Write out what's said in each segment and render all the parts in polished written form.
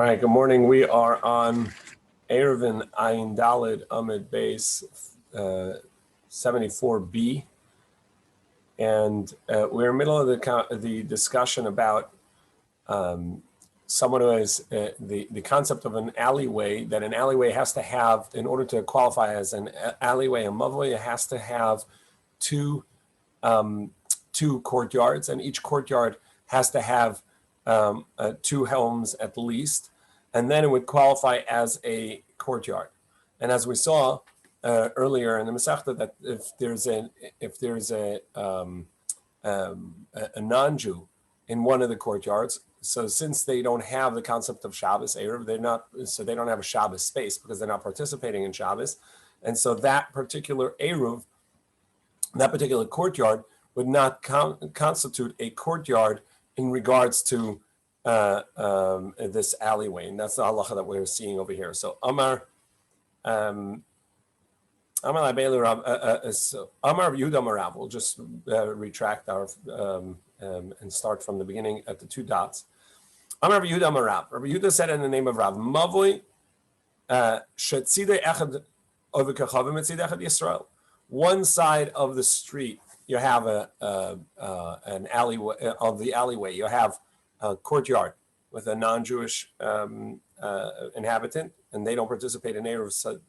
All right, good morning. We are on Eruvin Ayin Daled Amid Base 74b, and we're in the middle of the discussion about someone who has the concept of an alleyway, that an alleyway has to have, in order to qualify as an alleyway, a mavoi, it has to have two courtyards, and each courtyard has to have two homes at least, and then it would qualify as a courtyard. And as we saw earlier in the Masechta, that if there's a non-Jew in one of the courtyards, so since they don't have the concept of Shabbos Erev, they don't have a Shabbos space because they're not participating in Shabbos, and so that particular Eruv, that particular courtyard would not constitute a courtyard in regards to this alleyway, and that's the halacha that we're seeing over here. So Amar Yehuda Marav. We'll just retract our and start from the beginning at the two dots. Amar Yehuda Marav. Rabbi Yehuda said in the name of Rav, Mavoi shetzidei echad ovikachavim etzidei echad Yisrael. One side of the street, you have an alleyway. Of the alleyway, you have a courtyard with a non-Jewish inhabitant, and they don't participate in Eruv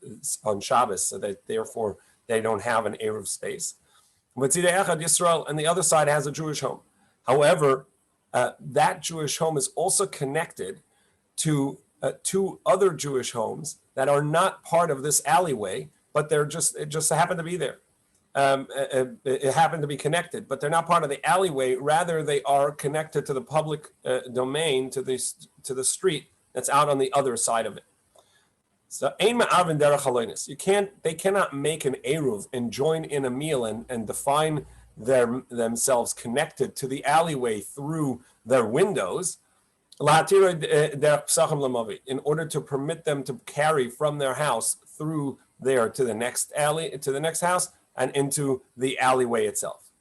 on Shabbos, so that therefore they don't have an Eruv space. Yisrael, and the other side has a Jewish home. However, that Jewish home is also connected to two other Jewish homes that are not part of this alleyway, but it just happened to be there. It happened to be connected, but they're not part of the alleyway. Rather, they are connected to the public domain, to the street that's out on the other side of it. So, they cannot make an eruv and join in a meal and define themselves connected to the alleyway through their windows, in order to permit them to carry from their house through there to the next house and into the alleyway itself.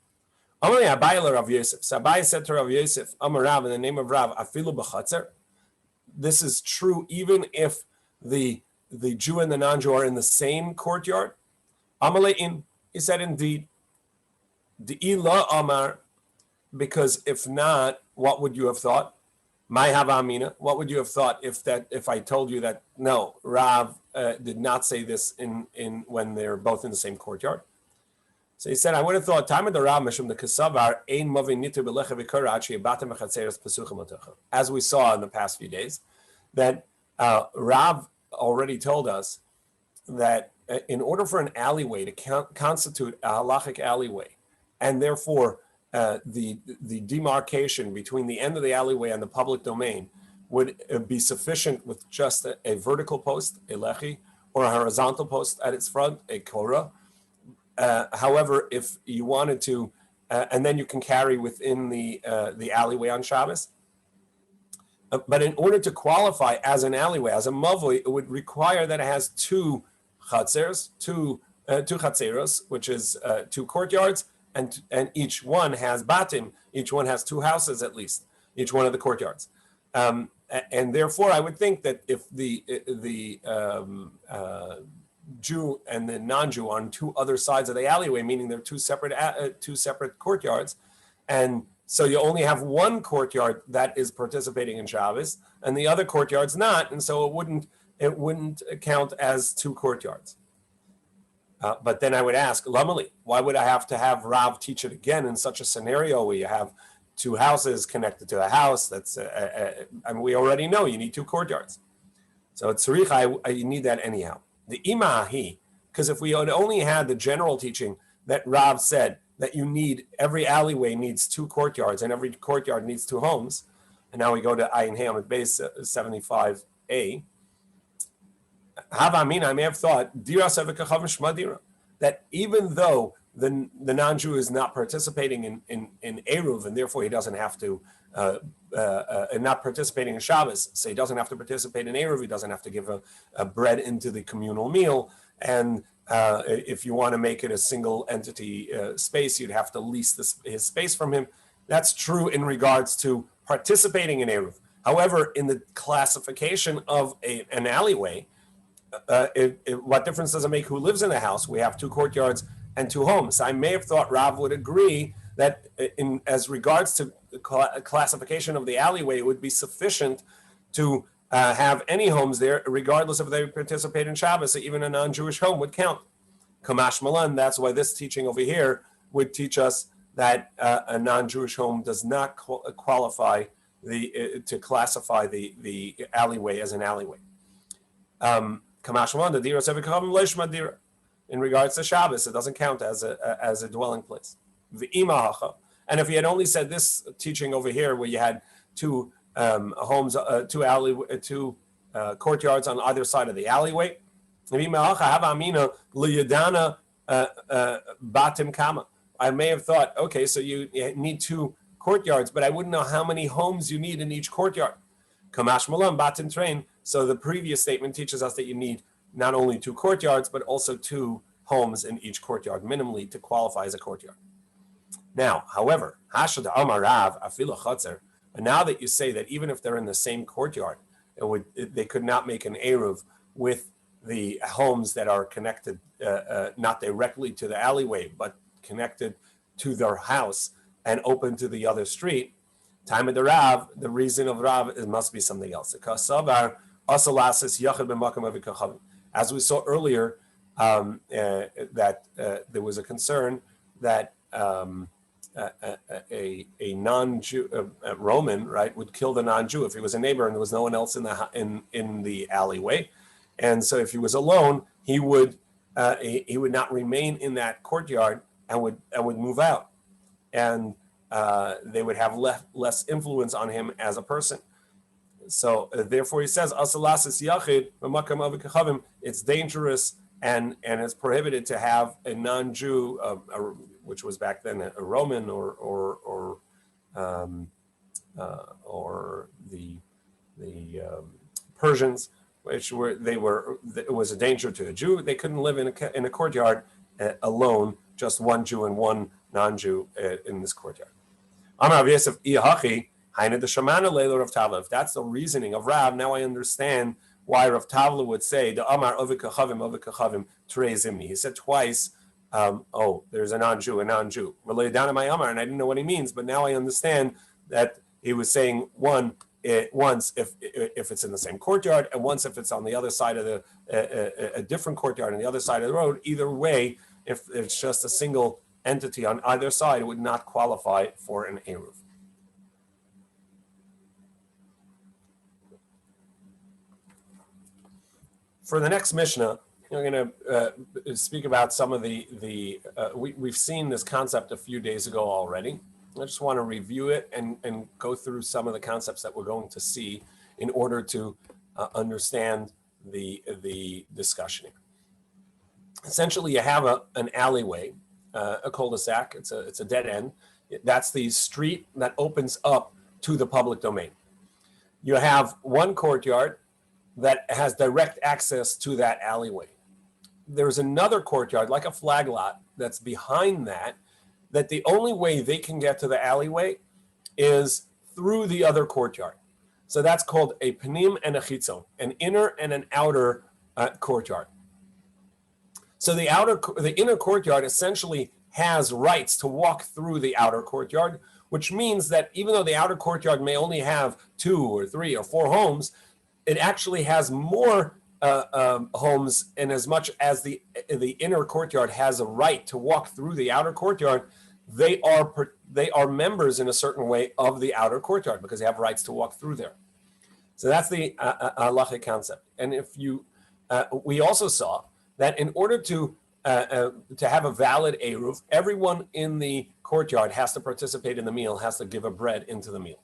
Abai said to Rav Yosef, Amar Rav, in the name of Rav, afilu b'chatzer. This is true even if the Jew and the non-Jew are in the same courtyard. Amalein, he said, indeed. De'ila Amar, because if not, what would you have thought? My hava amina. What would you have thought if I told you that no, Rav did not say this in when they're both in the same courtyard? So he said, I would have thought time of the Rav mishum the kasavar ein movi nitu belecha v'kara achi batem v'chatzeres pesuchim otecha. As we saw in the past few days, that Rav already told us that in order for an alleyway to constitute a halachic alleyway, and therefore the demarcation between the end of the alleyway and the public domain would be sufficient with just a vertical post, a lechi, or a horizontal post at its front, a korah. However, if you wanted to, and then you can carry within the alleyway on Shabbos. But in order to qualify as an alleyway, as a mavoi, it would require that it has two chatzeros, which is two courtyards, and each one has batim. Each one has two houses at least. Each one of the courtyards, and therefore, I would think that if the Jew and the non-Jew on two other sides of the alleyway, meaning they're two separate courtyards, and so you only have one courtyard that is participating in Shabbos, and the other courtyard's not, and so it wouldn't count as two courtyards. But then I would ask, Lamali, why would I have to have Rav teach it again in such a scenario where you have two houses connected to a house? That's we already know you need two courtyards. So it's tzarich, you need that anyhow. The imahi, because if we had only had the general teaching that Rav said that every alleyway needs two courtyards and every courtyard needs two homes, and now we go to Ayin Hey at base 75a. I may have thought that even though the non-Jew is not participating in Eruv, and therefore he doesn't have to, and not participating in Shabbos, so he doesn't have to participate in Eruv, he doesn't have to give a bread into the communal meal, and if you want to make it a single entity space, you'd have to lease his space from him. That's true in regards to participating in Eruv. However, in the classification of an alleyway, what difference does it make who lives in the house? We have 2 courtyards and 2 homes. I may have thought Rav would agree that in as regards to the classification of the alleyway, it would be sufficient to have any homes there, regardless if they participate in Shabbos. Even a non-Jewish home would count. Kamash Malan, that's why this teaching over here would teach us that a non-Jewish home does not qualify to classify the alleyway as an alleyway. Kamash Malan, the dira sevikavim leishma dira. In regards to Shabbos, it doesn't count as a dwelling place. V'imahacha. And if you had only said this teaching over here, where you had 2 homes, 2 courtyards on either side of the alleyway, I may have thought, okay, so you need 2 courtyards, but I wouldn't know how many homes you need in each courtyard. Kamash malam batim train. So the previous statement teaches us that you need not only 2 courtyards, but also 2 homes in each courtyard, minimally, to qualify as a courtyard. Now, however, Hashad Amar Rav Afilu Chatzer, and now that you say that even if they're in the same courtyard, they could not make an Eruv with the homes that are connected, not directly to the alleyway, but connected to their house and open to the other street. Time of the Rav, the reason of Rav, it must be something else. As we saw earlier, that there was a concern that a non-Jew, a Roman, right, would kill the non-Jew if he was a neighbor and there was no one else in the alleyway, and so if he was alone, he would not remain in that courtyard and would move out, and they would have less influence on him as a person. So therefore, he says, "Asalasis yachid b'makam avikachavim." It's dangerous and it's prohibited to have a non-Jew, which was back then a Roman or the Persians, which it was a danger to a Jew. They couldn't live in a courtyard alone, just one Jew and one non-Jew in this courtyard. Amar Rav Yosef Iyahachi. If that's the reasoning of Rav, now I understand why Rav Tavla would say the Amar Ovikachavim Trei Zimni. He said twice, there's a non-Jew, related down to my Amar, and I didn't know what he means, but now I understand that he was saying once if it's in the same courtyard, and once if it's on the other side of a different courtyard on the other side of the road. Either way, if it's just a single entity on either side, it would not qualify for an Eruv. For the next Mishnah, we're going to speak about some of we've seen this concept a few days ago already. I just want to review it and go through some of the concepts that we're going to see in order to understand the discussion here. Essentially, you have an alleyway, a cul-de-sac. It's a dead end. That's the street that opens up to the public domain. You have one courtyard that has direct access to that alleyway. There's another courtyard, like a flag lot, that's behind that the only way they can get to the alleyway is through the other courtyard. So that's called a panim and a chitzon, an inner and an outer courtyard. So the inner courtyard essentially has rights to walk through the outer courtyard, which means that even though the outer courtyard may only have 2 or 3 or 4 homes, it actually has more homes, and as much as the inner courtyard has a right to walk through the outer courtyard, they are members in a certain way of the outer courtyard because they have rights to walk through there. So that's the halachic concept. And we also saw that in order to have a valid eruv, everyone in the courtyard has to participate in the meal, has to give a bread into the meal.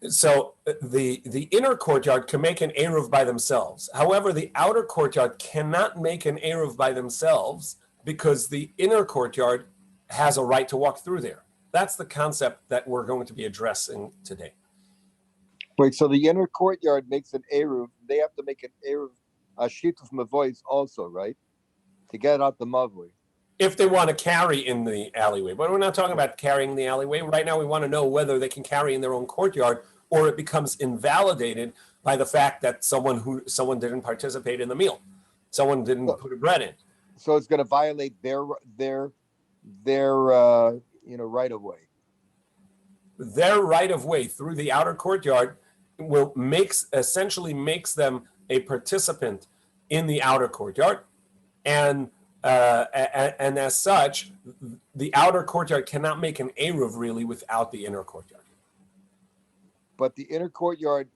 So the inner courtyard can make an eruv by themselves. However, the outer courtyard cannot make an eruv by themselves because the inner courtyard has a right to walk through there. That's the concept that we're going to be addressing today. Wait, so the inner courtyard makes an eruv. They have to make an eruv, a shituf mavois also, right? To get out the mavoi. if they want to carry in the alleyway. But we're not talking about carrying in the alleyway. Right now we want to know whether they can carry in their own courtyard or it becomes invalidated by the fact that someone didn't participate in the meal. Someone didn't put a bread in. So it's going to violate their right of way. Their right of way through the outer courtyard essentially makes them a participant in the outer courtyard, and as such, the outer courtyard cannot make an eruv really without the inner courtyard. But the inner courtyard,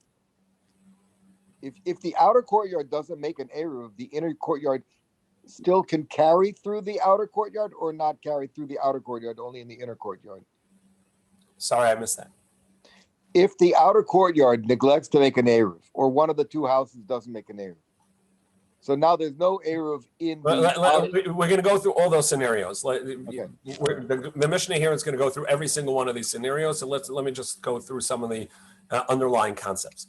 if the outer courtyard doesn't make an eruv, the inner courtyard still can carry through the outer courtyard, or not carry through the outer courtyard, only in the inner courtyard. Sorry, I missed that. If the outer courtyard neglects to make an eruv, or one of the two houses doesn't make an eruv, so now there's no eruv in the we're going to go through all those scenarios. Okay. The Mishnah here is going to go through every single one of these scenarios. So let me just go through some of the underlying concepts.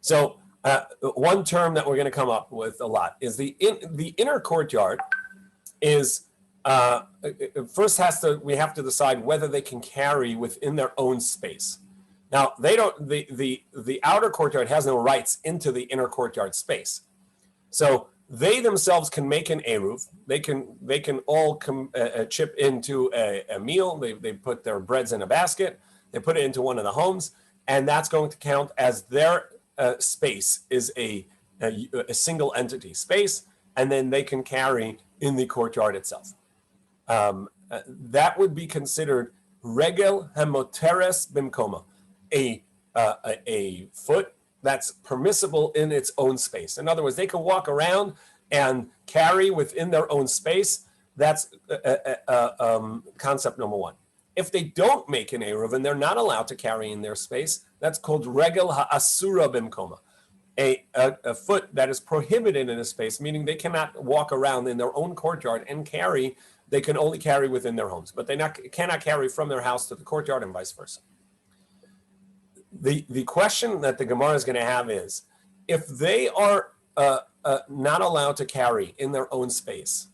So one term that we're going to come up with a lot is the inner courtyard is first we have to decide whether they can carry within their own space. Now they don't. The outer courtyard has no rights into the inner courtyard space. So they themselves can make an eruv. They can all chip into a meal. They put their breads in a basket. They put it into one of the homes, and that's going to count as their space is a single entity space, and then they can carry in the courtyard itself. That would be considered regel hemoteres bimkoma, a foot that's permissible in its own space. In other words, they can walk around and carry within their own space. That's concept number one. If they don't make an eruv and they're not allowed to carry in their space, that's called regel ha'asura bimkoma, a foot that is prohibited in a space, meaning they cannot walk around in their own courtyard and carry. They can only carry within their homes, but they cannot carry from their house to the courtyard and vice versa. The question that the Gemara is going to have is, if they are not allowed to carry in their own space,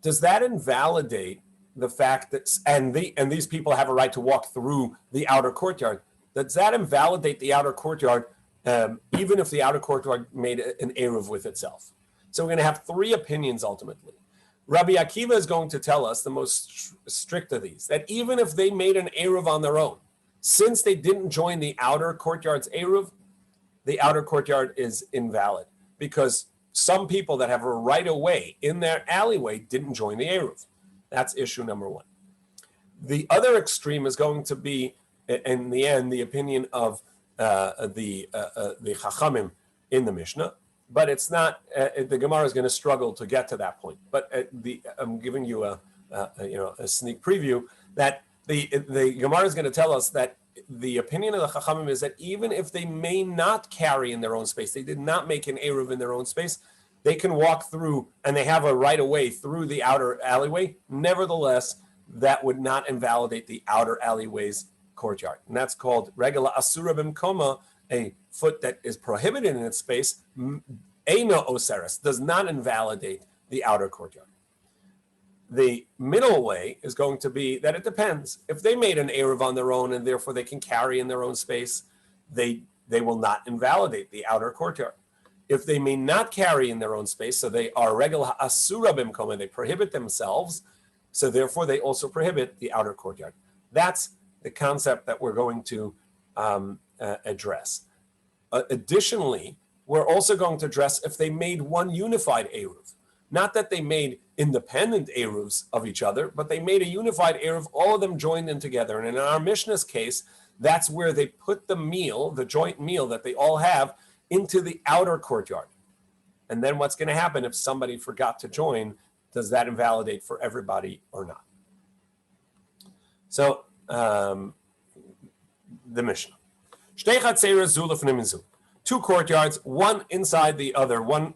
does that invalidate the fact that and these people have a right to walk through the outer courtyard? Does that invalidate the outer courtyard, even if the outer courtyard made an eruv with itself? So we're going to have three opinions ultimately. Rabbi Akiva is going to tell us the most strict of these, that even if they made an eruv on their own, since they didn't join the outer courtyard's eruv, the outer courtyard is invalid because some people that have a right of way in their alleyway didn't join the eruv. That's issue number one. The other extreme is going to be, in the end, the opinion of the Chachamim in the Mishnah, but it's not. The Gemara is going to struggle to get to that point. But I'm giving you a sneak preview that the Gemara is going to tell us that the opinion of the Chachamim is that even if they may not carry in their own space, they did not make an eruv in their own space, they can walk through and they have a right of way through the outer alleyway. Nevertheless, that would not invalidate the outer alleyway's courtyard. And that's called regela asura bimkoma, a foot that is prohibited in its space, eino oseres, does not invalidate the outer courtyard. The middle way is going to be that it depends. If they made an eruv on their own and therefore they can carry in their own space, they will not invalidate the outer courtyard. If they may not carry in their own space, so they are regel asura bimkoma, they prohibit themselves, so therefore they also prohibit the outer courtyard. That's the concept that we're going to address. Additionally, we're also going to address if they made one unified eruv. Not that they made independent eruvs of each other, but they made a unified eruv, all of them joined in together. And in our Mishnah's case, that's where they put the meal, the joint meal that they all have, into the outer courtyard. And then what's going to happen if somebody forgot to join? Does that invalidate for everybody or not? So, the Mishnah. Two courtyards, one inside the other. One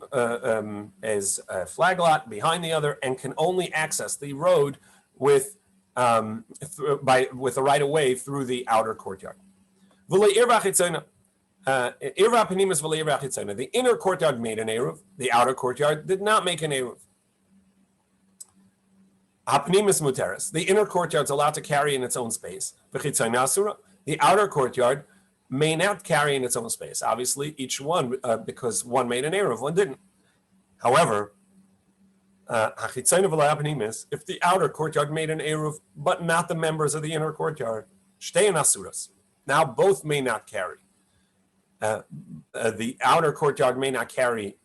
is a flag lot behind the other, and can only access the road with a right of way through the outer courtyard. The inner courtyard made an eruv. The outer courtyard did not make an eruv. Hapnimis muteris. The inner courtyard is allowed to carry in its own space. The outer courtyard may not carry in its own space. Obviously, each one, because one made an eruv, one didn't. However, if the outer courtyard made an eruv, but not the members of the inner courtyard, now both may not carry. The outer courtyard may not carry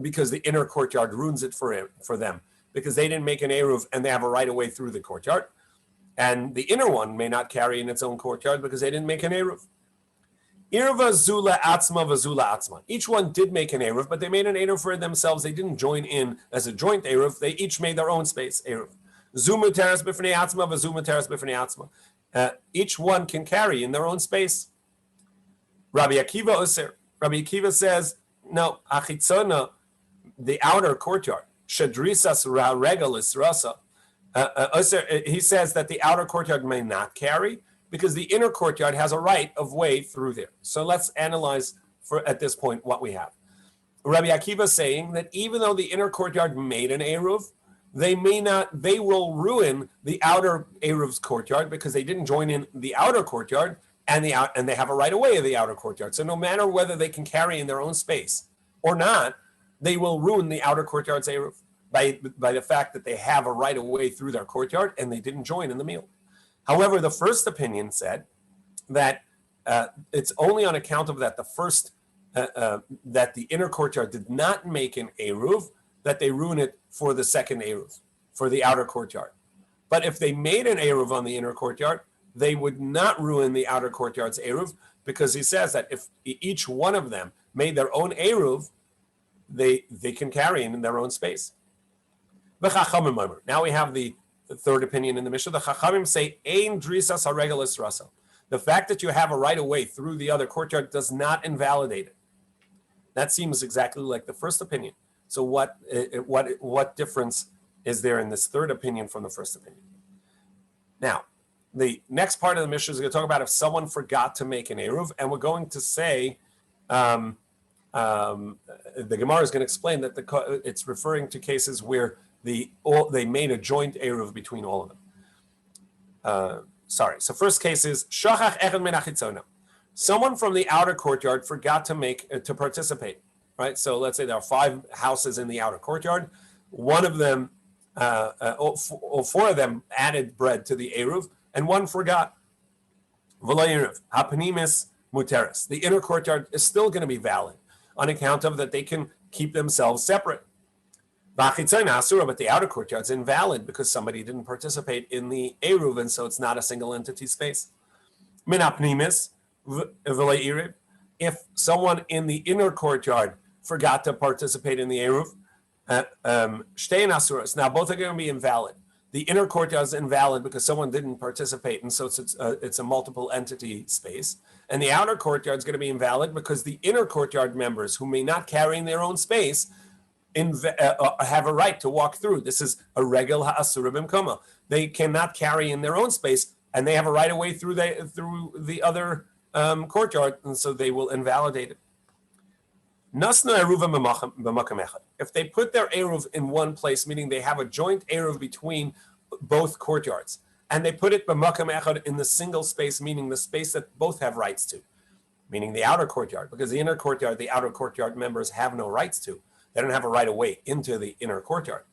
because the inner courtyard ruins it for them, because they didn't make an eruv and they have a right of way through the courtyard. And the inner one may not carry in its own courtyard because they didn't make an eruv. Irva zula atzma vazula atzma. Each one did make an eruv, but they made an eruv for themselves. They didn't join in as a joint eruv. They each made their own space eruv. Zuma teres b'fnei atzma vazuma teres b'fnei atzma. Each one can carry in their own space. Rabbi Akiva Oser. Rabbi Akiva says, no, achitzona, the outer courtyard, shadrisas regalis rasa. He says that the outer courtyard may not carry because the inner courtyard has a right of way through there. So let's analyze at this point what we have. Rabbi Akiva saying that even though the inner courtyard made an eruv, they will ruin the outer eruv's courtyard because they didn't join in the outer courtyard, and they have a right of way of the outer courtyard. So no matter whether they can carry in their own space or not, they will ruin the outer courtyard's eruv by the fact that they have a right of way through their courtyard and they didn't join in the meal. However, the first opinion said that it's only on account of that that the inner courtyard did not make an eruv that they ruin it for the second eruv, for the outer courtyard. But if they made an eruv on the inner courtyard, they would not ruin the outer courtyard's eruv, because he says that if each one of them made their own eruv, they can carry in their own space. Now we have the third opinion in the Mishnah. The Chachamim say, Ein drisas haregalis rasa. The fact that you have a right of way through the other courtyard does not invalidate it. That seems exactly like the first opinion. So what difference is there in this third opinion from the first opinion? Now, the next part of the Mishnah is going to talk about if someone forgot to make an eruv, and we're going to say, the Gemara is going to explain that it's referring to cases where they made a joint eruv between all of them. So first case is shachach echad min hachitzona. Someone from the outer courtyard forgot to participate. Right. So let's say there are 5 houses in the outer courtyard. One of them, all 4 of them added bread to the eruv, and one forgot. V'lo eruv hapnimis muteris. The inner courtyard is still going to be valid on account of that they can keep themselves separate. But the outer courtyard is invalid because somebody didn't participate in the eruv, and so it's not a single entity space. Min hapnimis v'lo eruv. If someone in the inner courtyard forgot to participate in the eruv, shtein asuras. Now both are going to be invalid. The inner courtyard is invalid because someone didn't participate, and so it's a multiple entity space. And the outer courtyard is going to be invalid because the inner courtyard members who may not carry in their own space have a right to walk through. This is a regel ha'asura b'mkoma. They cannot carry in their own space, and they have a right of way through the other courtyard, and so they will invalidate it. Nasna eruva b'makam echad. If they put their eruv in one place, meaning they have a joint eruv between both courtyards, and they put it b'makam echad in the single space, meaning the space that both have rights to, meaning the outer courtyard, because the inner courtyard, the outer courtyard members have no rights to. They don't have a right of way into the inner courtyard.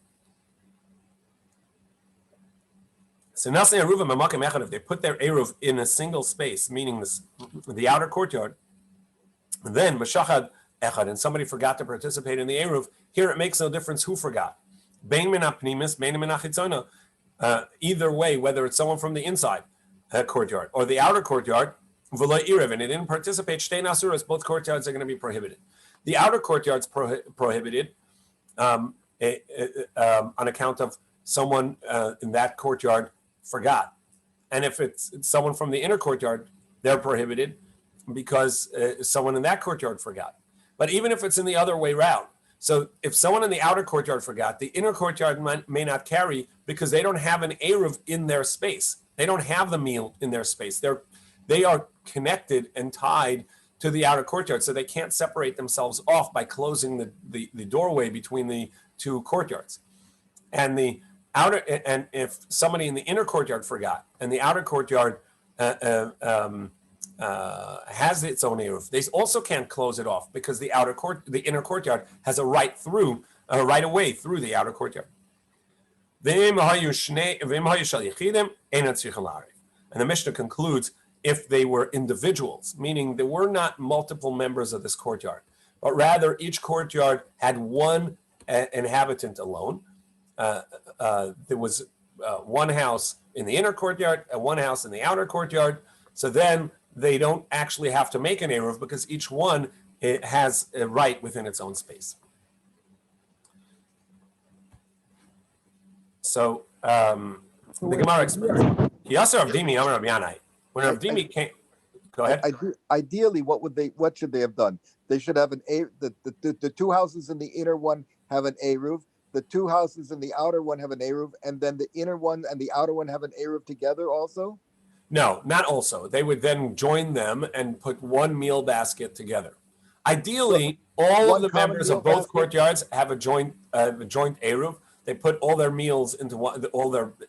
So nasna eruva b'makam echad, if they put their eruv in a single space, meaning the outer courtyard, then b'shachad echad, and somebody forgot to participate in the eruv, here it makes no difference who forgot. Bein min hapnimis, bein min hachitzona. Either way, whether it's someone from the inside courtyard or the outer courtyard, v'lo eruv, and it didn't participate, shtein asuras, both courtyards are going to be prohibited. The outer courtyard's prohibited on account of someone in that courtyard forgot. And if it's someone from the inner courtyard, they're prohibited because someone in that courtyard forgot. But even if it's in the other way around, so if someone in the outer courtyard forgot, the inner courtyard may not carry because they don't have an eruv in their space. They don't have the meal in their space. They are connected and tied to the outer courtyard, so they can't separate themselves off by closing the doorway between the two courtyards. And and if somebody in the inner courtyard forgot, and the outer courtyard has its own eruv, they also can't close it off because the inner courtyard has a right away through the outer courtyard. And the Mishnah concludes, if they were individuals, meaning there were not multiple members of this courtyard, but rather each courtyard had one inhabitant alone. There was one house in the inner courtyard and one house in the outer courtyard. So then they don't actually have to make an eruv because each one has a right within its own space. So the Gemara explains. When Rav Dimi came, go ahead. Ideally, what should they have done? They should have the two houses in the inner one have an eruv. The two houses in the outer one have an eruv, and then the inner one and the outer one have an eruv together also? No, not also. They would then join them and put one meal basket together. Ideally, all of the members of both courtyards have a joint eruv. They put all their meals into one.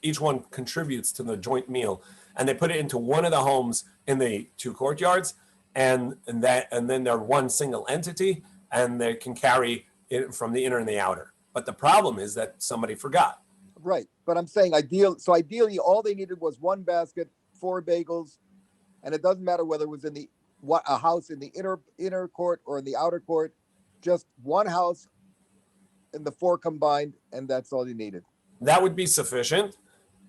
Each one contributes to the joint meal, and they put it into one of the homes in the two courtyards, and then they're one single entity, and they can carry it from the inner and the outer. But the problem is that somebody forgot. Right, but I'm saying ideally, all they needed was one basket, 4 bagels, and it doesn't matter whether it was in a house in the inner court or in the outer court, just one house and the 4 combined, and that's all you needed. That would be sufficient.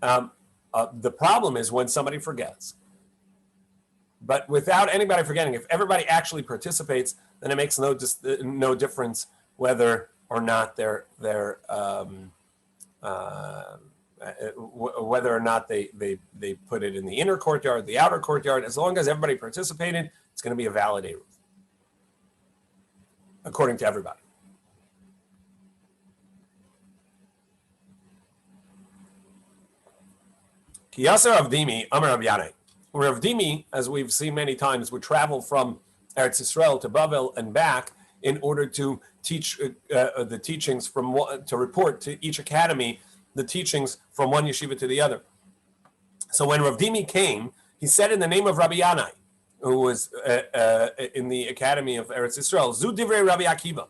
The problem is when somebody forgets. But without anybody forgetting, if everybody actually participates, then it makes no difference whether or not whether or not they put it in the inner courtyard, the outer courtyard. As long as everybody participated, it's going to be a valid eruv, according to everybody. Kiyasa Rav Dimi, Amar Rav Yanai. Rav Dimi, as we've seen many times, would travel from Eretz Yisrael to Bavel and back in order to teach the teachings to report to each academy the teachings from one yeshiva to the other. So when Rav Dimi came, he said in the name of Rabbi Yanai, who was in the academy of Eretz Yisrael, Zu divrei Rabbi Akiva.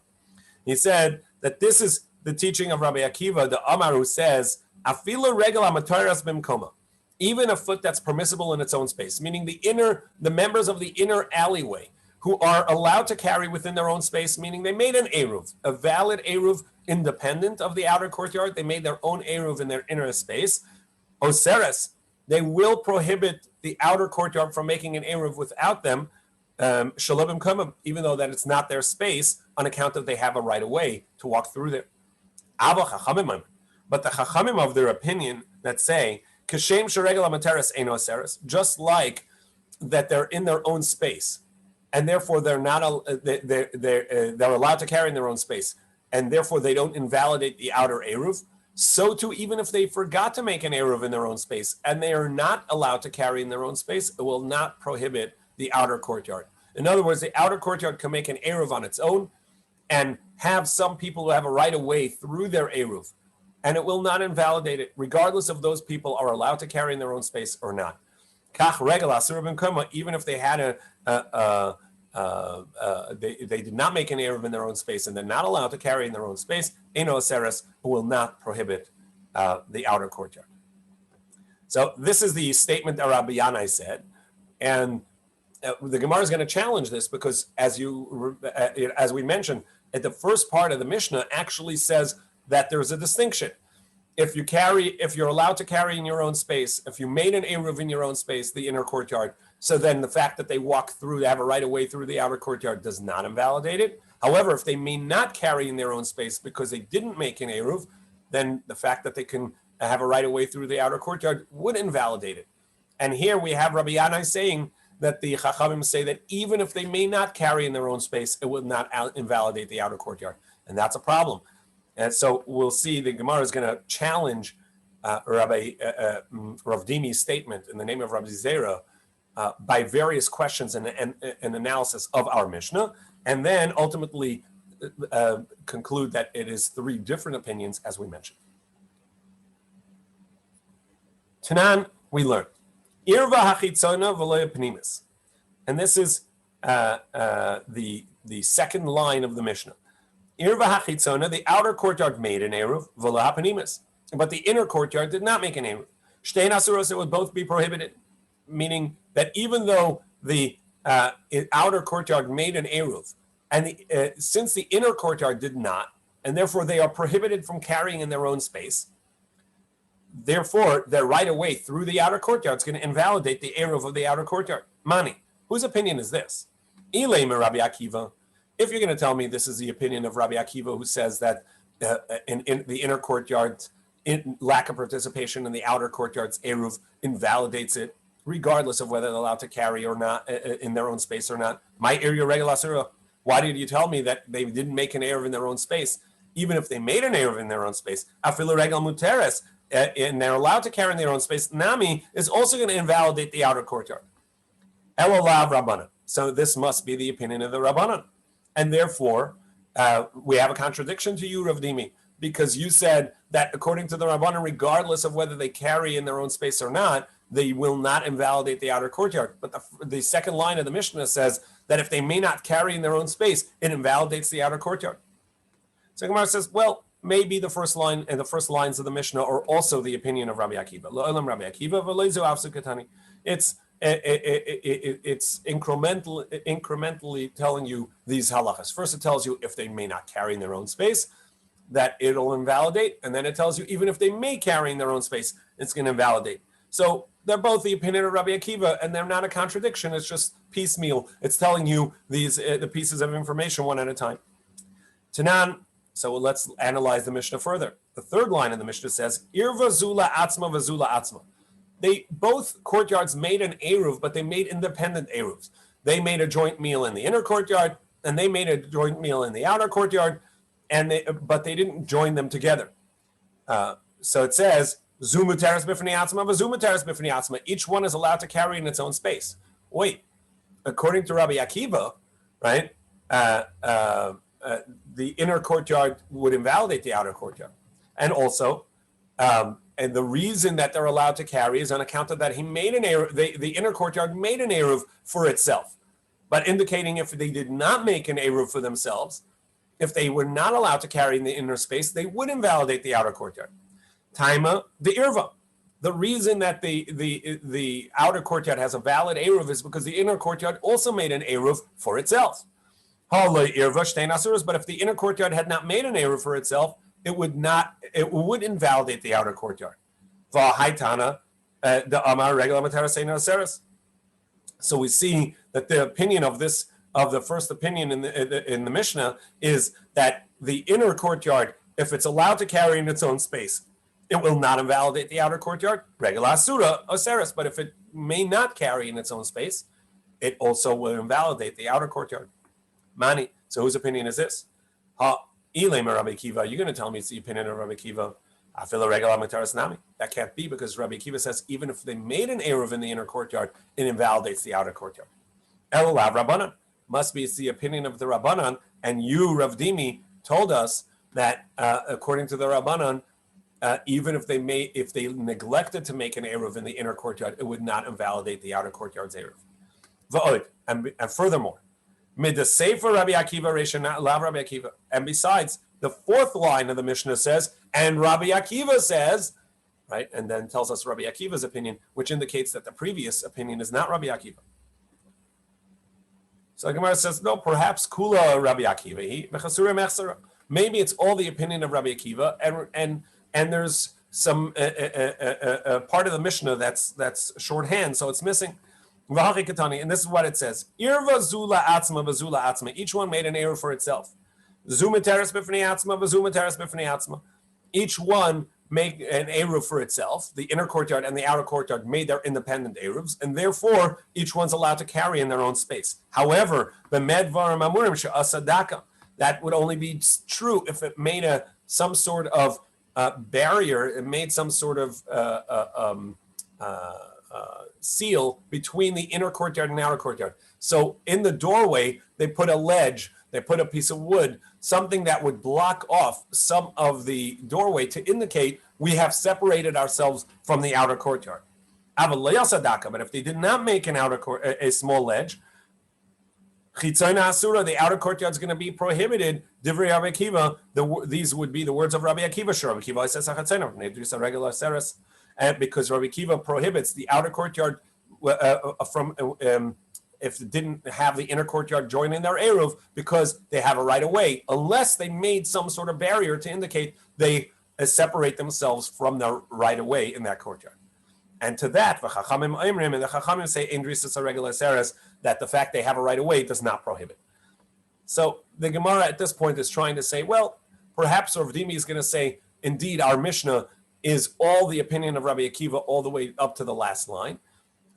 He said that this is the teaching of Rabbi Akiva, the Amar, who says, Afila regel amatoras bimkoma. Even a foot that's permissible in its own space, meaning the members of the inner alleyway who are allowed to carry within their own space, meaning they made an eruv, a valid eruv independent of the outer courtyard. They made their own eruv in their inner space. Oseres, they will prohibit the outer courtyard from making an eruv without them, shalom kamam, even though that it's not their space, on account of they have a right of way to walk through there. But the chachamim of their opinion that say, Kashem sheregel amateres eino aseres, just like that they're in their own space, and therefore they're allowed to carry in their own space, and therefore they don't invalidate the outer eruv. So too, even if they forgot to make an eruv in their own space, and they are not allowed to carry in their own space, it will not prohibit the outer courtyard. In other words, the outer courtyard can make an eruv on its own, and have some people who have a right of way through their eruv, and it will not invalidate it, regardless if those people are allowed to carry in their own space or not. Kach regel asur b'mkoma, even if they had they did not make an eruv in their own space and they're not allowed to carry in their own space, eino aseres, who will not prohibit the outer courtyard. So this is the statement that Rabbi Yanai said, and the Gemara is going to challenge this because, as we mentioned, at the first part of the Mishnah actually says that there's a distinction. If you're allowed to carry in your own space, if you made an eruv in your own space, the inner courtyard, so then the fact that they walk through, they have a right of way through the outer courtyard does not invalidate it. However, if they may not carry in their own space because they didn't make an eruv, then the fact that they can have a right of way through the outer courtyard would invalidate it. And here we have Rabbi Yanai saying that the Chachamim say that even if they may not carry in their own space, it will not invalidate the outer courtyard. And that's a problem. And so we'll see the Gemara is going to challenge Rav Dimi's statement in the name of Rabbi Zera by various questions and analysis of our Mishnah, and then ultimately conclude that it is 3 different opinions, as we mentioned. Tanan, we learn. Irva hachitzona v'loya pnimis. And this is the second line of the Mishnah. Irva hachitzona, the outer courtyard made an eruv, v'lo hapnimis. But the inner courtyard did not make an eruv. Shtein asuros, it would both be prohibited. Meaning that even though the outer courtyard made an eruv, and since the inner courtyard did not, and therefore they are prohibited from carrying in their own space, therefore their right of way through the outer courtyard is going to invalidate the eruv of the outer courtyard. Mani, whose opinion is this? Ilay Rabbi Akiva. If you're going to tell me this is the opinion of Rabbi Akiva, who says that in the inner courtyard, lack of participation in the outer courtyard's eruv invalidates it, regardless of whether they're allowed to carry or not in their own space or not. My area regular asura. Why did you tell me that they didn't make an eruv in their own space, even if they made an eruv in their own space? Afilu regal muteres, and they're allowed to carry in their own space. Nami is also going to invalidate the outer courtyard. Elolav Rabbanan. So this must be the opinion of the Rabbanan, and therefore we have a contradiction to you, Rav Dimi, because you said that according to the Rabbanan, regardless of whether they carry in their own space or not, they will not invalidate the outer courtyard. But the second line of the Mishnah says that if they may not carry in their own space, it invalidates the outer courtyard. So Gemara says, well, maybe the first line and the first lines of the Mishnah are also the opinion of Rabbi Akiva. It's incrementally telling you these halachas. First, it tells you if they may not carry in their own space, that it'll invalidate, and then it tells you even if they may carry in their own space, it's going to invalidate. So they're both the opinion of Rabbi Akiva, and they're not a contradiction. It's just piecemeal. It's telling you these the pieces of information one at a time. Tanan. So let's analyze the Mishnah further. The third line of the Mishnah says, Irva zula atzma v'zula atzma. They both courtyards made an eruv, but they made independent eruvs. They made a joint meal in the inner courtyard, and they made a joint meal in the outer courtyard, but they didn't join them together. So it says, Zumu teres b'fnei atzma v'zumu teres b'fnei atzma. Each one is allowed to carry in its own space. Wait, according to Rabbi Akiva, right? The inner courtyard would invalidate the outer courtyard, and also, and the reason that they're allowed to carry is on account of that he made an eruv. The inner courtyard made an eruv for itself, but indicating if they did not make an eruv for themselves, if they were not allowed to carry in the inner space, they would invalidate the outer courtyard. Taima the irva. The reason that the outer courtyard has a valid eruv is because the inner courtyard also made an eruv for itself. But if the inner courtyard had not made an eruv for itself, it would invalidate the outer courtyard. So we see that the opinion of the first opinion in the Mishnah is that the inner courtyard, if it's allowed to carry in its own space, it will not invalidate the outer courtyard. Regala asura oseres, but if it may not carry in its own space, it also will invalidate the outer courtyard. Mani. So whose opinion is this? Ilay Rabbi Akiva. You're going to tell me it's the opinion of Rabbi Akiva. Afila regala mataras nami. That can't be, because Rabbi Akiva says even if they made an eruv in the inner courtyard, it invalidates the outer courtyard. Elolav Rabbanan. Must be it's the opinion of the Rabbanan, and you, Rav Dimi, told us that according to the Rabbanan, even if they neglected to make an eruv in the inner courtyard, it would not invalidate the outer courtyard's eruv. V'od, and furthermore, mid the sefer Rabbi Akiva Rishon lav Rabbi Akiva, and besides, the fourth line of the Mishnah says, and Rabbi Akiva says, right, and then tells us Rabbi Akiva's opinion, which indicates that the previous opinion is not Rabbi Akiva. So the Gemara says, no, perhaps Kula Rabbi Akiva. Maybe it's all the opinion of Rabbi Akiva, and there's some part of the Mishnah that's shorthand, so it's missing. And this is what it says: Irva zula atzma v'zula atzma. Each one made an eruv for itself. Zuma teres b'fnei atzma v'zuma teres b'fnei atzma. Each one made an eruv for itself. The inner courtyard and the outer courtyard made their independent eruvs, and therefore each one's allowed to carry in their own space. However, the medvar mamurim she'asadaka, that would only be true if it made some sort of barrier. It made some sort of seal between the inner courtyard and the outer courtyard. So in the doorway, they put a ledge, they put a piece of wood, something that would block off some of the doorway to indicate we have separated ourselves from the outer courtyard. But if they did not make an outer court, a small ledge, the outer courtyard is going to be prohibited. Divrei Rabbi Akiva, these would be the words of Rabbi Akiva. Rabbi Akiva says, regular seres, and because Rabbi Akiva prohibits the outer courtyard from if they didn't have the inner courtyard join in their eruv, because they have a right of way, unless they made some sort of barrier to indicate they separate themselves from the right of way in that courtyard. And to that, the Chachamim say, that the fact they have a right of way does not prohibit. So the Gemara at this point is trying to say, well, perhaps Rav Dimi is going to say, indeed, our Mishnah is all the opinion of Rabbi Akiva all the way up to the last line.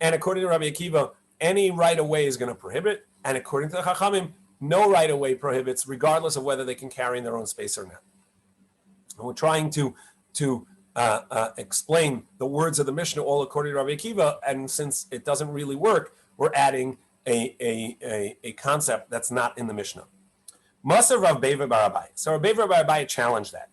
And according to Rabbi Akiva, any right of way is going to prohibit. And according to the Chachamim, no right of way prohibits, regardless of whether they can carry in their own space or not. And we're trying to explain the words of the Mishnah all according to Rabbi Akiva, and since it doesn't really work, we're adding a concept that's not in the Mishnah. Maser Rav Beiva bar Abai. So Rav Beiva bar Abai challenged that.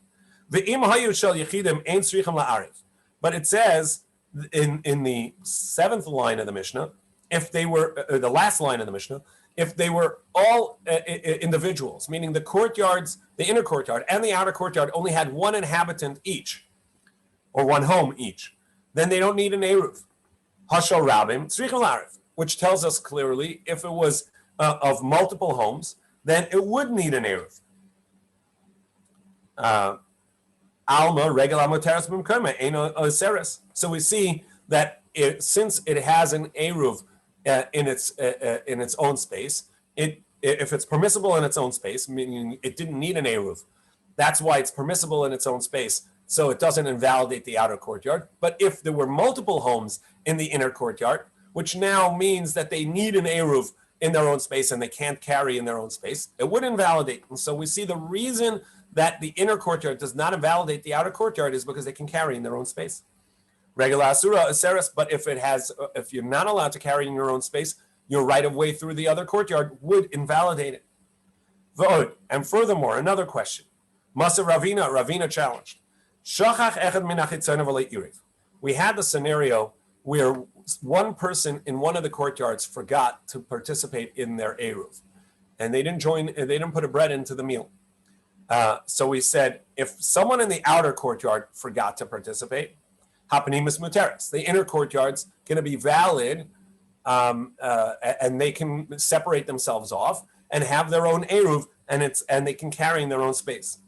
But it says in the seventh line of the Mishnah, if they were the last line of the Mishnah, if they were all individuals, meaning the courtyards, the inner courtyard and the outer courtyard only had one inhabitant each, or one home each, then they don't need an eruv. Hashal Rabim tzrichim la'arif, which tells us clearly if it was of multiple homes, then it would need an eruv. Alma regel amoteres b'mkoma eno oseres. So we see that since it has an eruv in its own space, if it's permissible in its own space, meaning it didn't need an eruv, that's why it's permissible in its own space. So it doesn't invalidate the outer courtyard. But if there were multiple homes in the inner courtyard, which now means that they need an eruv in their own space and they can't carry in their own space, it would invalidate. And so we see the reason that the inner courtyard does not invalidate the outer courtyard is because they can carry in their own space. Regular asura aseres, but if you're not allowed to carry in your own space, your right of way through the other courtyard would invalidate it. V'od, and furthermore, another question. Masa Ravina challenged. We had the scenario where one person in one of the courtyards forgot to participate in their eruv, and they didn't put a bread into the meal. So we said, if someone in the outer courtyard forgot to participate, hapanimus muteres, the inner courtyard's going to be valid, and they can separate themselves off and have their own eruv, and they can carry in their own space.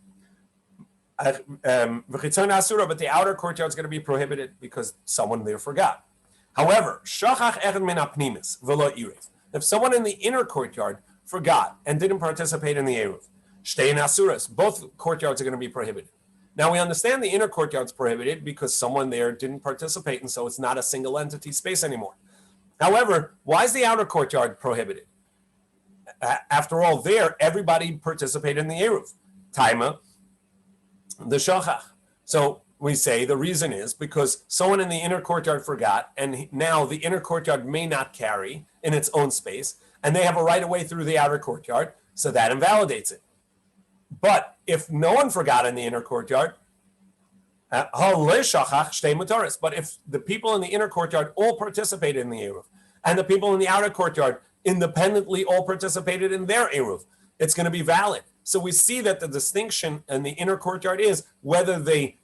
But the outer courtyard is going to be prohibited because someone there forgot. However, if someone in the inner courtyard forgot and didn't participate in the eruv, both courtyards are going to be prohibited. Now we understand the inner courtyard is prohibited because someone there didn't participate, and so it's not a single entity space anymore. However, why is the outer courtyard prohibited? After all, there everybody participated in the eruv. Taima, the shachach. So we say the reason is because someone in the inner courtyard forgot, and now the inner courtyard may not carry in its own space, and they have a right of way through the outer courtyard, so that invalidates it. But if no one forgot in the inner courtyard, but if the people in the inner courtyard all participated in the eruv, and the people in the outer courtyard independently all participated in their eruv, it's going to be valid. So we see that the distinction in the inner courtyard is whether they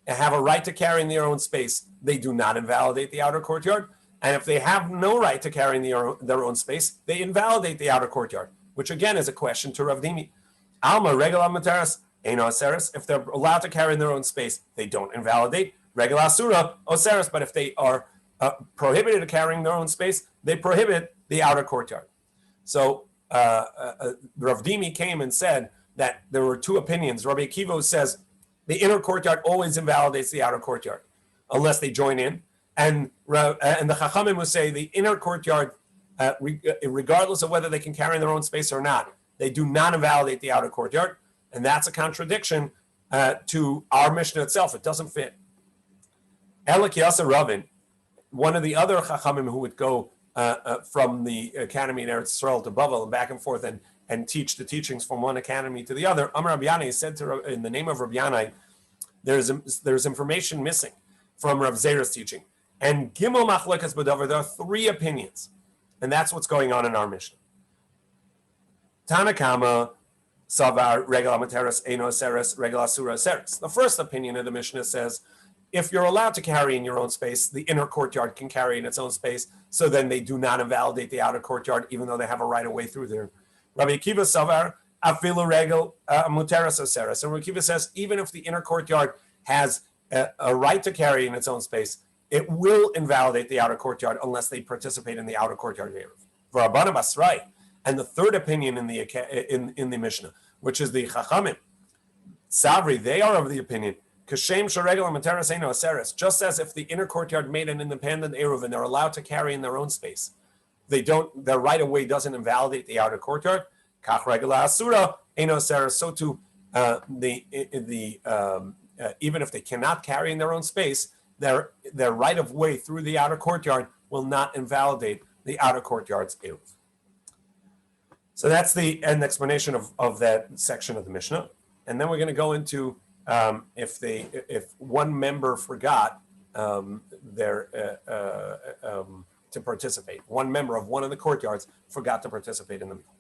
have a right to carry in their own space, they do not invalidate the outer courtyard. And if they have no right to carry in their own space, they invalidate the outer courtyard, which again is a question to Rav Dimi. Alma regula materas eno aseres. If they're allowed to carry in their own space, they don't invalidate. Regula asura oseres. But if they are prohibited of carrying their own space, they prohibit the outer courtyard. So Rav Dimi came and said that there were two opinions. Rabbi Akiva says the inner courtyard always invalidates the outer courtyard unless they join in, and the Chachamim would say the inner courtyard, regardless of whether they can carry in their own space or not, they do not invalidate the outer courtyard, and that's a contradiction to our Mishnah itself. It doesn't fit. Elikiyasa Ravin, one of the other Chachamim who would go from the academy in Eretz Yisrael to Bavel and back and forth and teach the teachings from one academy to the other, Amar Rabbi Yanai said in the name of Rabbi Yanai, there's information missing from Rav Zera's teaching. And Gimel Machlokas B'Davar, there are three opinions, and that's what's going on in our Mishnah. Tanakama Savar Regel Amateres Eino Seres Regel Asura Seres. The first opinion of the Mishnah says, if you're allowed to carry in your own space, the inner courtyard can carry in its own space, so then they do not invalidate the outer courtyard, even though they have a right of way through there. Rabbi Akiva Savar Afilu Regel Muteres Seres. And Rabbi Akiva says, even if the inner courtyard has a right to carry in its own space, it will invalidate the outer courtyard unless they participate in the outer courtyard Eruv. V'Rabbana Basrai. And the third opinion in the Mishnah, which is the Chachamim, Savri, they are of the opinion, Kashem Sharegel Materas Eino Aseres, just as if the inner courtyard made an independent Eruv and they're allowed to carry in their own space, their right of way doesn't invalidate the outer courtyard. Kach Regela Asura Eino Aseres, so too even if they cannot carry in their own space, their right of way through the outer courtyard will not invalidate the outer courtyard's Eruv. So that's the end explanation of that section of the Mishnah. And then we're going to go into if one member forgot to participate. One member of one of the courtyards forgot to participate in the meal.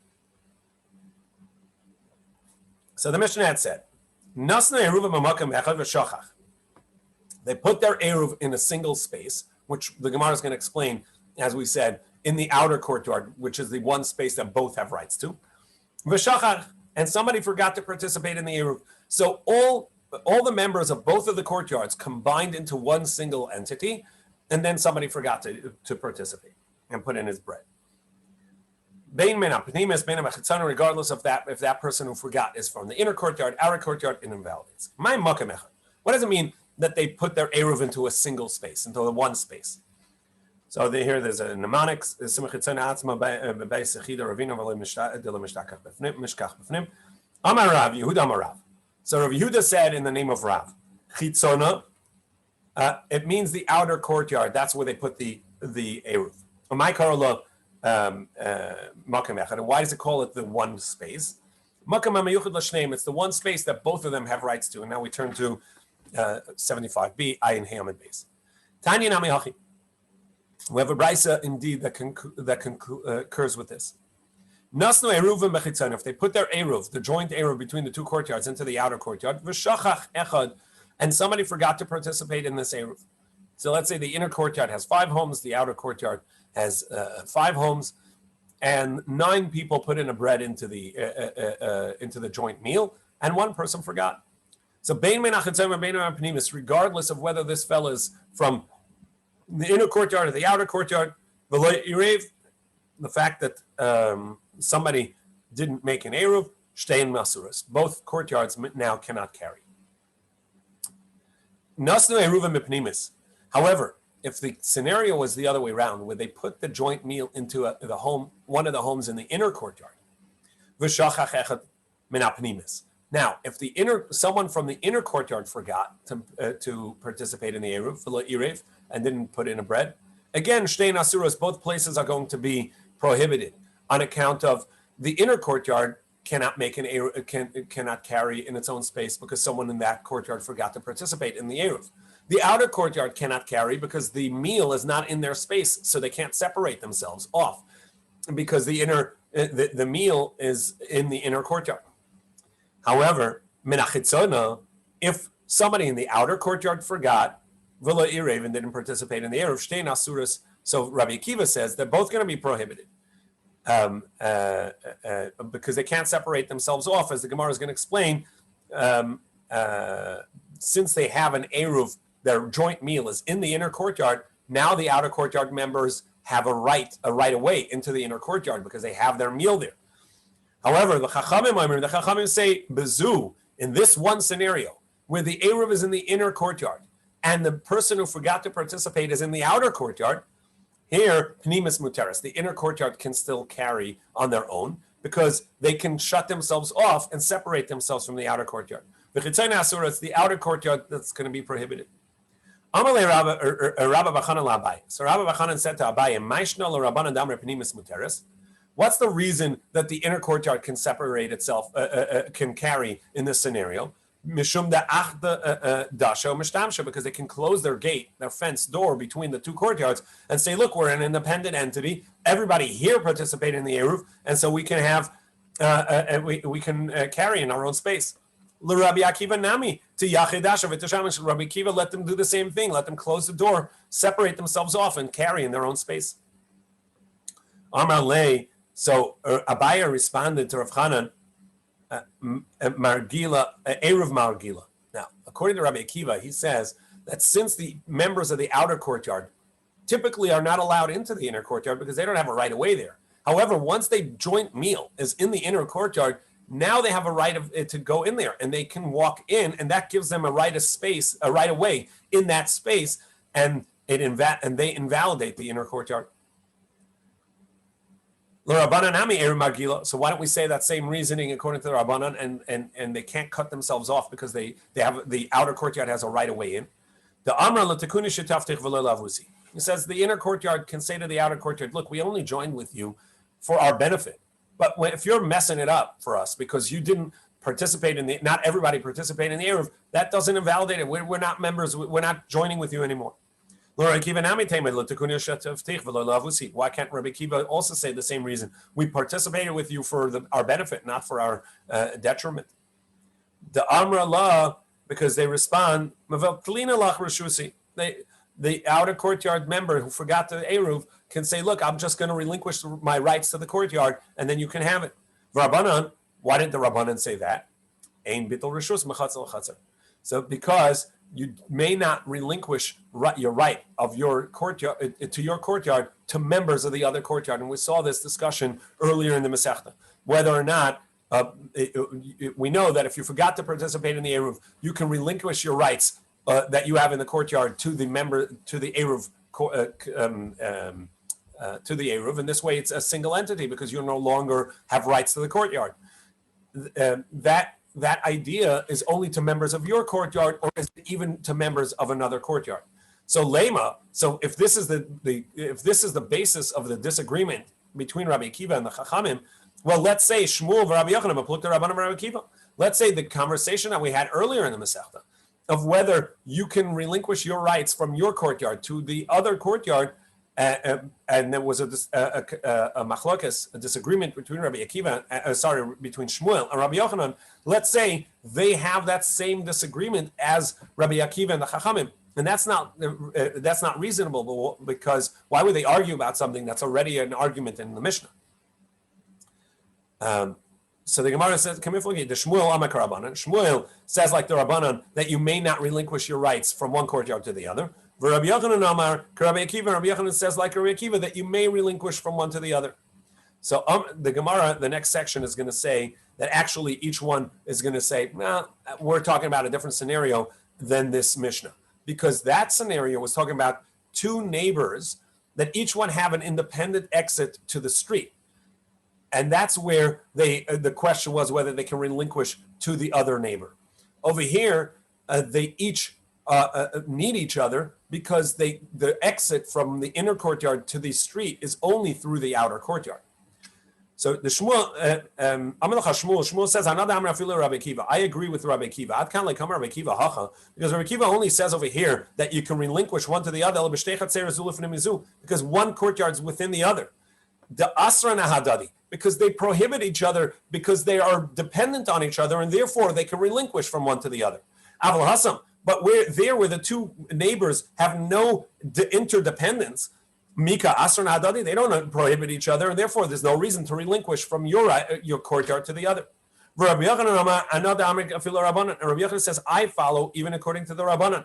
So the Mishnah had said, Nasna Eruvin b'makam echad v'shachach. They put their Eruv in a single space, which the Gemara is going to explain, as we said, in the outer courtyard, which is the one space that both have rights to. V'shachach, and somebody forgot to participate in the Eruv. So all the members of both of the courtyards combined into one single entity, and then somebody forgot to participate and put in his bread. Regardless of that, if that person who forgot is from the inner courtyard, outer courtyard, it invalidates. What does it mean that they put their Eruv into a single space, into the one space? So here there's a mnemonics. Amar Rav Yehuda Amar Rav. So Rav Yehuda said in the name of Rav, Chitzona, it means the outer courtyard. That's where they put the Eruv. And why does it call it the one space? It's the one space that both of them have rights to. And now we turn to 75b, Ayin Hamid base. Tanya Nami Hachi. We have a brisa indeed that concurs with this. Nasnu Eruvin bechitzon. If they put their Eruv, the joint Eruv between the two courtyards, into the outer courtyard, v'shachach echad, and somebody forgot to participate in this Eruv. So let's say the inner courtyard has 5 homes, the outer courtyard has 5 homes, and 9 people put in a bread into the joint meal, and one person forgot. So bein menachitzon or bein pnimis, regardless of whether this fellow is from the inner courtyard or the outer courtyard, the fact that somebody didn't make an Eruv, shtein masuras. Both courtyards now cannot carry. Nasnu Eruvin b'pnimis. However, if the scenario was the other way around, where they put the joint meal into one of the homes in the inner courtyard, v'shachach echad min hapnimis. Now, if someone from the inner courtyard forgot to participate in the Eruv, and didn't put in a bread, again, shtein asuras, both places are going to be prohibited on account of the inner courtyard cannot make cannot carry in its own space because someone in that courtyard forgot to participate in the Eruv. The outer courtyard cannot carry because the meal is not in their space, so they can't separate themselves off because the meal is in the inner courtyard. However, minachitzona, if somebody in the outer courtyard forgot, v'lo irev, and didn't participate in the Eruv, shtein asuras, so Rabbi Akiva says they're both going to be prohibited because they can't separate themselves off, as the Gemara is going to explain. Since they have an Eruv, their joint meal is in the inner courtyard. Now the outer courtyard members have a right away into the inner courtyard because they have their meal there. However, the Chachamim say, bezu, in this one scenario, where the Eruv is in the inner courtyard, and the person who forgot to participate is in the outer courtyard, here, pnimis muteris, the inner courtyard can still carry on their own because they can shut themselves off and separate themselves from the outer courtyard. V'chitzon asura, it's the outer courtyard that's going to be prohibited. Amalei Rabbi Bachanan l'Abai. So Rabbi Bachanan said to Abai, "Maishna l'Rabbanan damre pnimis muteris." What's the reason that the inner courtyard can separate itself, can carry in this scenario? Mishum da'achda dasha mishtamsha, because they can close their gate, their fence door between the two courtyards, and say, look, we're an independent entity. Everybody here participated in the eruv, and so we can have we can carry in our own space. Rabbi Akiva nami to yachidasha v'tashamish. Rabbi Akiva let them do the same thing. Let them close the door, separate themselves off, and carry in their own space. Amar lei. So Abaya responded to Rav Chanan, Margila, Eruv Margila. Now, according to Rabbi Akiva, he says that since the members of the outer courtyard typically are not allowed into the inner courtyard because they don't have a right of way there. However, once they joint meal is in the inner courtyard, now they have a right to go in there and they can walk in, and that gives them a right of space, a right of way in that space, and they invalidate the inner courtyard. So why don't we say that same reasoning according to the Rabbanan, and they can't cut themselves off because they have the outer courtyard has a right of way in. The Amra l'tekuni shetaftich v'lo lavusi. He says the inner courtyard can say to the outer courtyard, look, we only joined with you for our benefit. But if you're messing it up for us because you didn't participate not everybody participated in the Eruv, that doesn't invalidate it. We're not members. We're not joining with you anymore. Why can't Rabbi Akiva also say the same reason? We participated with you for our benefit, not for our detriment. The Amra Allah, because they respond, the outer courtyard member who forgot the Eruv can say, look, I'm just going to relinquish my rights to the courtyard, and then you can have it. Rabbanan, why didn't the Rabbanan say that? So because you may not relinquish your right of your courtyard to your courtyard to members of the other courtyard. And we saw this discussion earlier in the Masechta, whether or not we know that if you forgot to participate in the Eruv, you can relinquish your rights that you have in the courtyard to the member, to the Eruv, and this way it's a single entity because you no longer have rights to the courtyard. That idea is only to members of your courtyard, or is it even to members of another courtyard? So lema. So if this is the basis of the disagreement between Rabbi Akiva and the Chachamim, well, let's say Shmuel Rabbi Yochanan Plukta Rabbanan Rabbi Akiva. Let's say the conversation that we had earlier in the Masechta of whether you can relinquish your rights from your courtyard to the other courtyard, and there was a machlokas, a disagreement between Rabbi Akiva, between Shmuel and Rabbi Yochanan. Let's say they have that same disagreement as Rabbi Akiva and the Chachamim, and that's not reasonable, because why would they argue about something that's already an argument in the Mishnah? So the Gemara says, the Shmuel Amak Rabbanan. Shmuel says, like the Rabbanan, that you may not relinquish your rights from one courtyard to the other. Rabbi Yochanan Amar, Rabbi Akiva, Rabbi Yochanan says, like Rabbi Akiva, that you may relinquish from one to the other. So the Gemara, the next section is going to say that actually each one is going to say, well, we're talking about a different scenario than this Mishnah, because that scenario was talking about two neighbors that each one have an independent exit to the street. And that's where the question was whether they can relinquish to the other neighbor. Over here, they each need each other because the exit from the inner courtyard to the street is only through the outer courtyard. So the Shmuel says, Rabbi Akiva. I agree with Rabbi Akiva. Ad kan lekam Rabbi Akiva hacha, because Rabbi Akiva only says over here that you can relinquish one to the other because one courtyard is within the other. The asra nahadadi, because they prohibit each other, because they are dependent on each other, and therefore they can relinquish from one to the other. Aval hasam, but where the two neighbors have no interdependence, Mika Asr and Hadadi, they don't prohibit each other, and therefore there's no reason to relinquish from your courtyard to the other. Rabbi Yochanan says, I follow even according to the Rabbanan.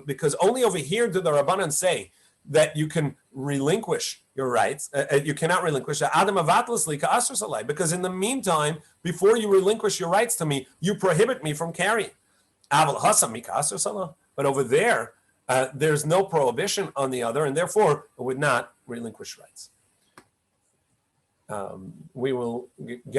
Because only over here do the Rabbanan say that you can relinquish your rights. You cannot relinquish that. Because in the meantime, before you relinquish your rights to me, you prohibit me from carrying. But over there, there's no prohibition on the other, and therefore it would not relinquish rights. We will get